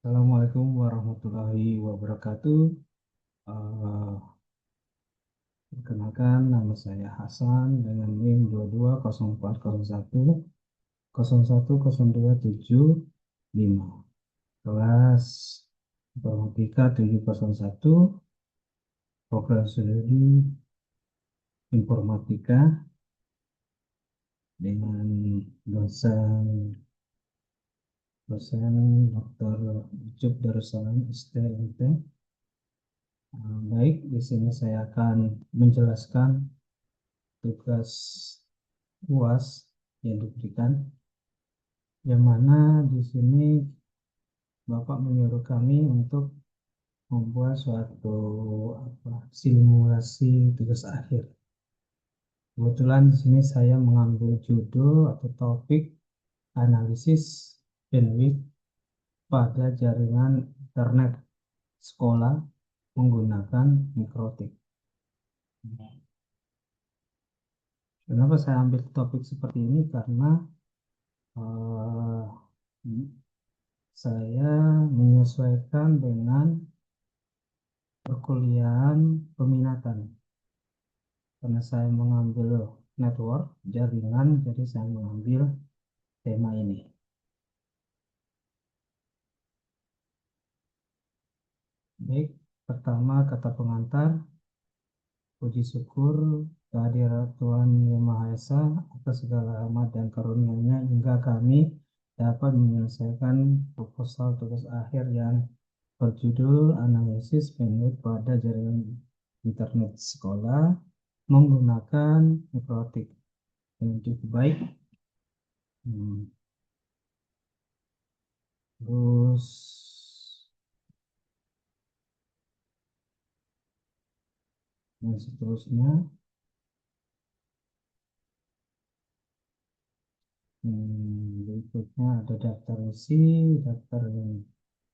Assalamualaikum warahmatullahi wabarakatuh. Eh, Perkenalkan, nama saya Hasan dengan NIM 220401 010275. Kelas Informatika 701, Program Studi Informatika dengan dosen Dr. Ucup Darussalam STMT. Baik, di sini saya akan menjelaskan tugas UAS yang diberikan, yang mana di sini Bapak menyuruh kami untuk membuat suatu simulasi tugas akhir. Kebetulan di sini saya mengambil judul atau topik analisis bandwidth pada jaringan internet sekolah menggunakan mikrotik. Kenapa saya ambil topik seperti ini? Karena eh, saya menyesuaikan dengan perkuliahan peminatan. Karena saya mengambil network, jaringan, jadi saya mengambil tema ini. Baik, pertama kata pengantar, puji syukur kehadirat Tuhan Yang Maha Esa atas segala rahmat dan karunia-Nya hingga kami dapat menyelesaikan proposal tugas akhir yang berjudul analisis bandwidth pada jaringan internet sekolah menggunakan mikrotik. Yang cukup baik. Terus yang seterusnya, berikutnya ada daftar isi, daftar yang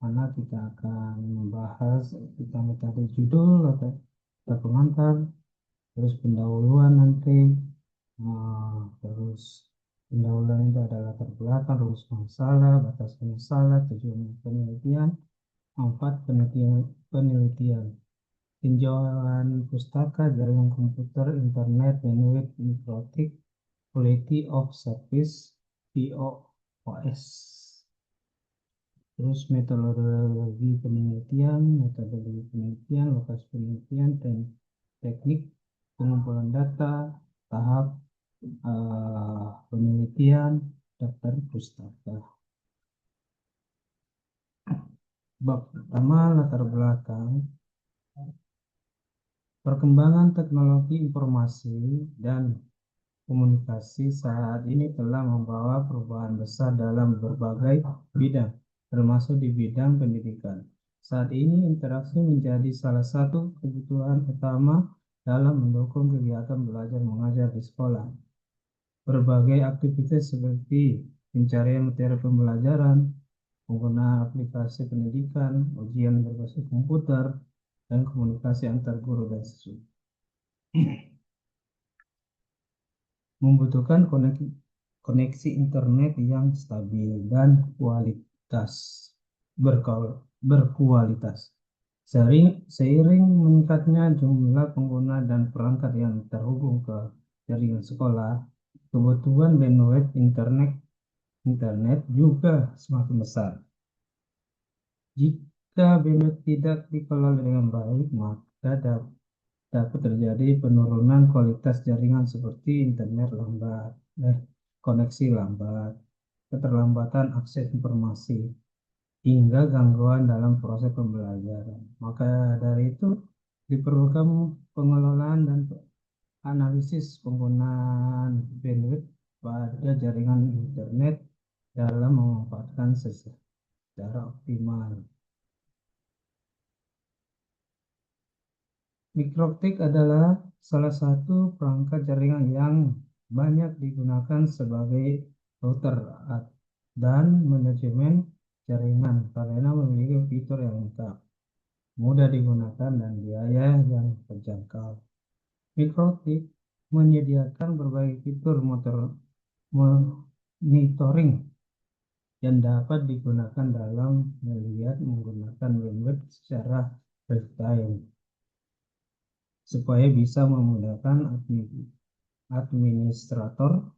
mana kita akan membahas tentang metode judul atau pengantar, terus pendahuluan nanti. Terus pendahuluan itu adalah latar belakang, rumus masalah, batas masalah, tujuan penelitian, manfaat penelitian, tinjauan pustaka, jaringan komputer, internet, bandwidth, mikrotik, quality of service, POS. Terus metodologi penelitian, lokasi penelitian, dan teknik pengumpulan data, tahap penelitian, daftar pustaka. Bab pertama, latar belakang. Perkembangan teknologi informasi dan komunikasi saat ini telah membawa perubahan besar dalam berbagai bidang, termasuk di bidang pendidikan. Saat ini interaksi menjadi salah satu kebutuhan utama dalam mendukung kegiatan belajar mengajar di sekolah. Berbagai aktivitas seperti pencarian materi pembelajaran, penggunaan aplikasi pendidikan, ujian berbasis komputer, dan komunikasi antar guru dan siswa membutuhkan koneksi internet yang stabil dan berkualitas. Seiring meningkatnya jumlah pengguna dan perangkat yang terhubung ke jaringan sekolah, kebutuhan bandwidth internet juga semakin besar. Jika bandwidth tidak dikelola dengan baik, maka dapat terjadi penurunan kualitas jaringan seperti internet lambat, koneksi lambat, keterlambatan akses informasi, hingga gangguan dalam proses pembelajaran. Maka dari itu diperlukan pengelolaan dan analisis penggunaan bandwidth pada jaringan internet dalam memanfaatkan secara optimal. Mikrotik adalah salah satu perangkat jaringan yang banyak digunakan sebagai router dan manajemen jaringan karena memiliki fitur yang lengkap, mudah digunakan, dan biaya yang terjangkau. Mikrotik menyediakan berbagai fitur monitoring yang dapat digunakan dalam melihat menggunakan web secara real time supaya bisa memudahkan administrator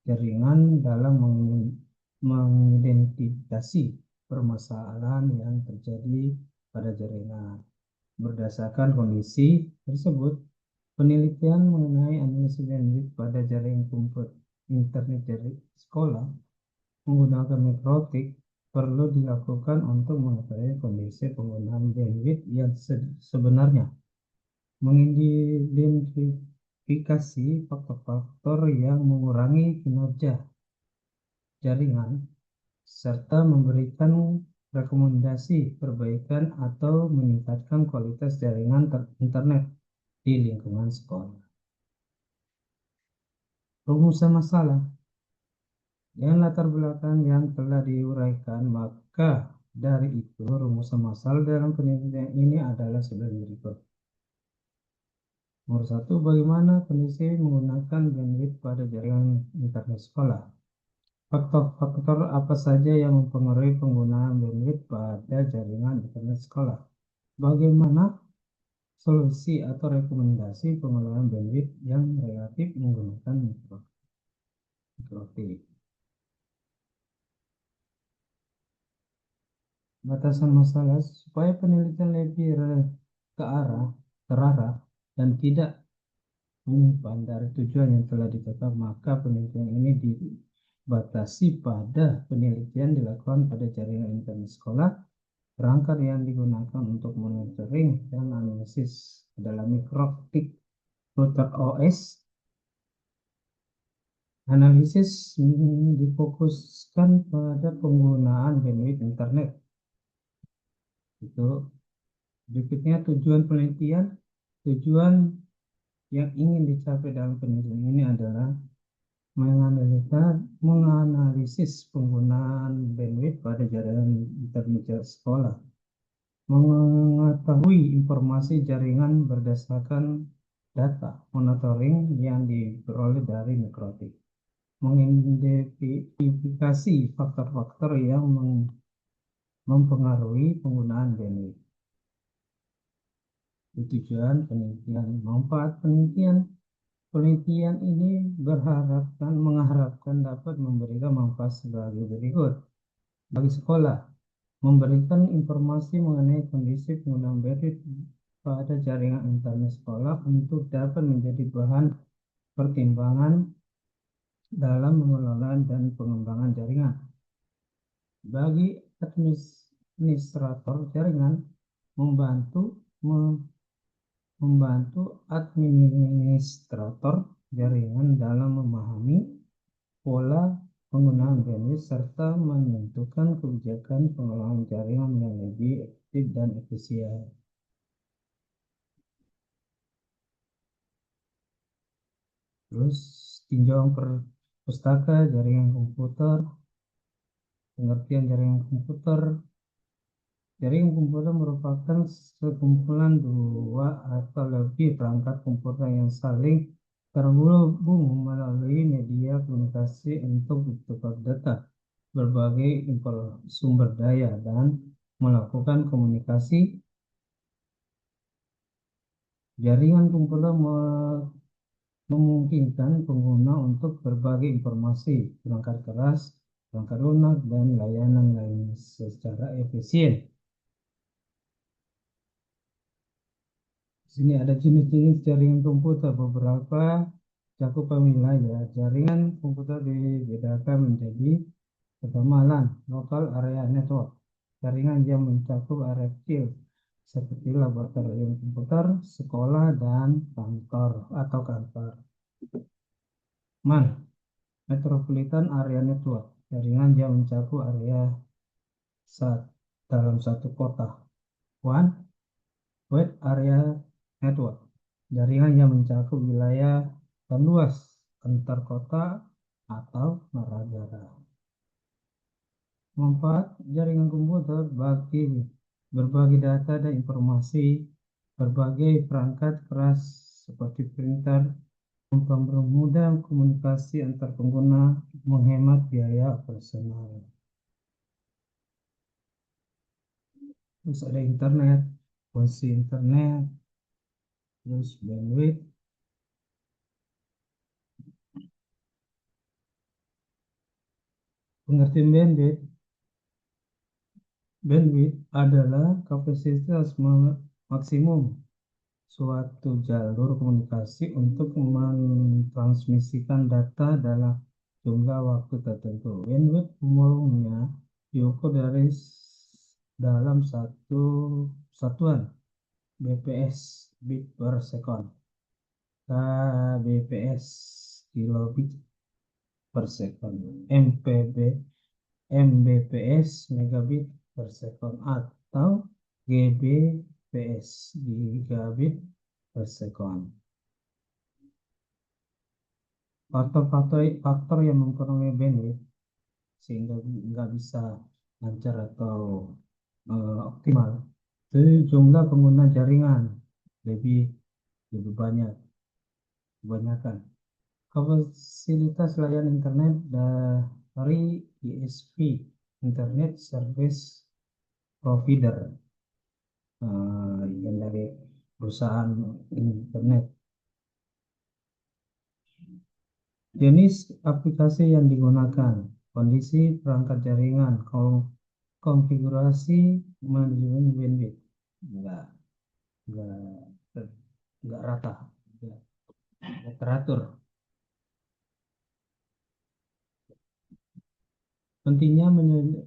jaringan dalam mengidentifikasi permasalahan yang terjadi pada jaringan. Berdasarkan kondisi tersebut, penelitian mengenai analisis bandwidth pada jaringan komputer internet dari sekolah menggunakan mikrotik perlu dilakukan untuk mengetahui kondisi penggunaan bandwidth yang sebenarnya, mengidentifikasi faktor-faktor yang mengurangi kinerja jaringan, serta memberikan rekomendasi perbaikan atau meningkatkan kualitas jaringan internet di lingkungan sekolah. Rumusan masalah dengan latar belakang yang telah diuraikan, maka dari itu rumusan masalah dalam penelitian ini adalah sebagai berikut. Nomor 1, bagaimana kondisi menggunakan bandwidth pada jaringan internet sekolah? Faktor-faktor apa saja yang mempengaruhi penggunaan bandwidth pada jaringan internet sekolah? Bagaimana solusi atau rekomendasi pengelolaan bandwidth yang relatif menggunakan mikrotik? Batasan masalah supaya penelitian lebih terarah dan tidak menyimpang dari tujuan yang telah ditetapkan, maka penelitian ini dibatasi pada penelitian dilakukan pada jaringan internet sekolah. Perangkat yang digunakan untuk monitoring dan analisis adalah mikrotik router OS. Analisis difokuskan pada penggunaan bandwidth internet. Itu berikutnya tujuan penelitian. Tujuan yang ingin dicapai dalam penelitian ini adalah menganalisis penggunaan bandwidth pada jaringan internet sekolah, mengetahui informasi jaringan berdasarkan data monitoring yang diperoleh dari mikrotik, mengidentifikasi faktor-faktor yang mempengaruhi penggunaan bandwidth. Tujuan penelitian, manfaat penelitian. Penelitian ini mengharapkan dapat memberikan manfaat sebagai berikut. Bagi sekolah, memberikan informasi mengenai kondisi penggunaan bandwidth pada jaringan internet sekolah untuk dapat menjadi bahan pertimbangan dalam mengelola dan pengembangan jaringan. Bagi administrator jaringan, membantu administrator jaringan dalam memahami pola penggunaan bandwidth serta menentukan kebijakan pengelolaan jaringan yang lebih efektif dan efisien. Terus tinjauan pustaka jaringan komputer, pengertian jaringan komputer. Jaringan komputer merupakan sekumpulan dua atau lebih perangkat komputer yang saling terhubung melalui media komunikasi untuk bertukar data, berbagai sumber daya, dan melakukan komunikasi. Jaringan komputer memungkinkan pengguna untuk berbagi informasi, perangkat keras, perangkat lunak, dan layanan lain secara efisien. Sini ada jenis-jenis jaringan komputer, beberapa cakupan wilayah. Jaringan komputer dibedakan menjadi pertama LAN, Local Area Network, jaringan yang mencakup area kecil seperti laboratorium komputer, sekolah, dan kantor atau kantor. MAN, Metropolitan Area Network, jaringan yang mencakup area dalam satu kota. WAN, Wide Area Network, jaringan yang mencakup wilayah dan luas antar kota atau negara. Manfaat jaringan komputer berbagi data dan informasi, berbagai perangkat keras seperti printer, mempermudah komunikasi antar pengguna, menghemat biaya operasional. Terus ada internet, fungsi internet, terus bandwidth. Pengertian bandwidth, bandwidth adalah kapasitas maksimum suatu jalur komunikasi untuk mentransmisikan data dalam jumlah waktu tertentu. Bandwidth umumnya diukur dalam satu satuan bps, bit per second, kbps, kilobit per second, mbps, megabit per second, atau gbps, gigabit per second. Faktor yang mempengaruhi bandwidth sehingga nggak bisa lancar atau optimal itu jumlah pengguna jaringan lebih lebih banyak kebanyakan kapasitas layanan internet dari ISP, Internet Service Provider, yang dari perusahaan internet. Jenis aplikasi yang digunakan, kondisi perangkat jaringan, konfigurasi manajemen bandwidth, enggak enggak enggak rata, enggak teratur. Pentingnya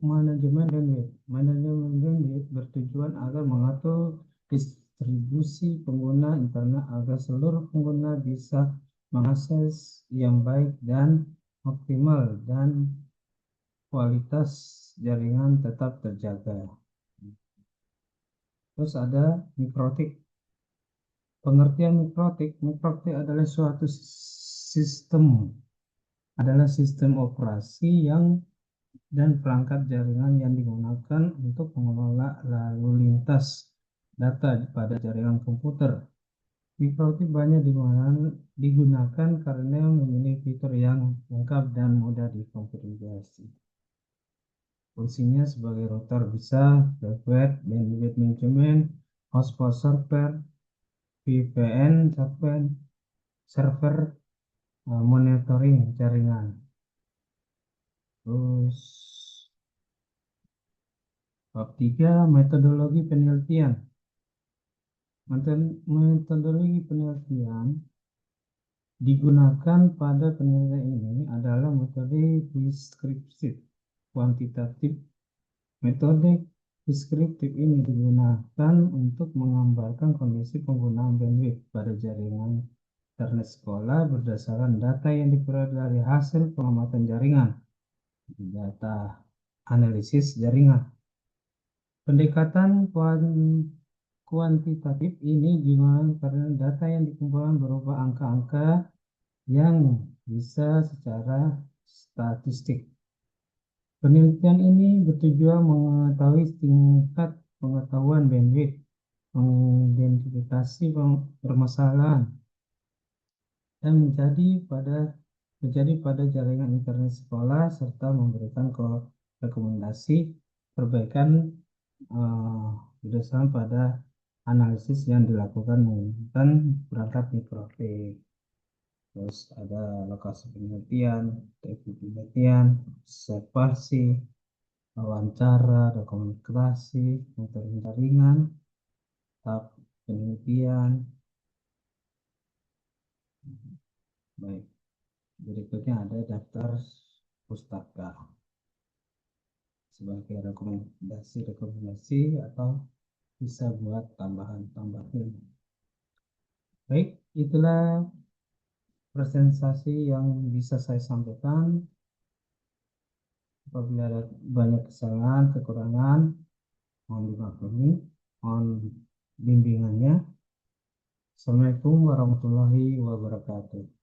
manajemen bandwidth. Manajemen bandwidth bertujuan agar mengatur distribusi pengguna internet agar seluruh pengguna bisa mengakses yang baik dan optimal dan kualitas jaringan tetap terjaga. Terus ada mikrotik. Pengertian mikrotik adalah suatu sistem operasi dan perangkat jaringan yang digunakan untuk mengelola lalu lintas data pada jaringan komputer. Mikrotik banyak digunakan karena memiliki fitur yang lengkap dan mudah dikonfigurasi. Fungsinya sebagai router bisa private bandwidth management, hotspot server, VPN server, monitoring jaringan. Terus bab 3, metodologi penelitian. Metodologi penelitian digunakan pada penelitian ini adalah metode deskriptif kuantitatif. Metode deskriptif ini digunakan untuk menggambarkan kondisi penggunaan bandwidth pada jaringan internet sekolah berdasarkan data yang diperoleh dari hasil pengamatan jaringan, data analisis jaringan. Pendekatan kuantitatif ini digunakan karena data yang dikumpulkan berupa angka-angka yang bisa secara statistik. Penelitian ini bertujuan mengetahui tingkat pengetahuan bandwidth, mengidentifikasi permasalahan, dan terjadi pada jaringan internet sekolah serta memberikan rekomendasi perbaikan berdasarkan pada analisis yang dilakukan menggunakan perangkat mikrotik. Terus ada lokasi penelitian, teknik penelitian, observasi, wawancara, dokumentasi, metode jaringan, tahap penelitian. Baik, berikutnya ada daftar pustaka sebagai rekomendasi atau bisa buat tambahan. Baik, itulah presentasi yang bisa saya sampaikan. Apabila ada banyak kesalahan, kekurangan, mohon dimaklumi, mohon bimbingannya. Assalamualaikum warahmatullahi wabarakatuh.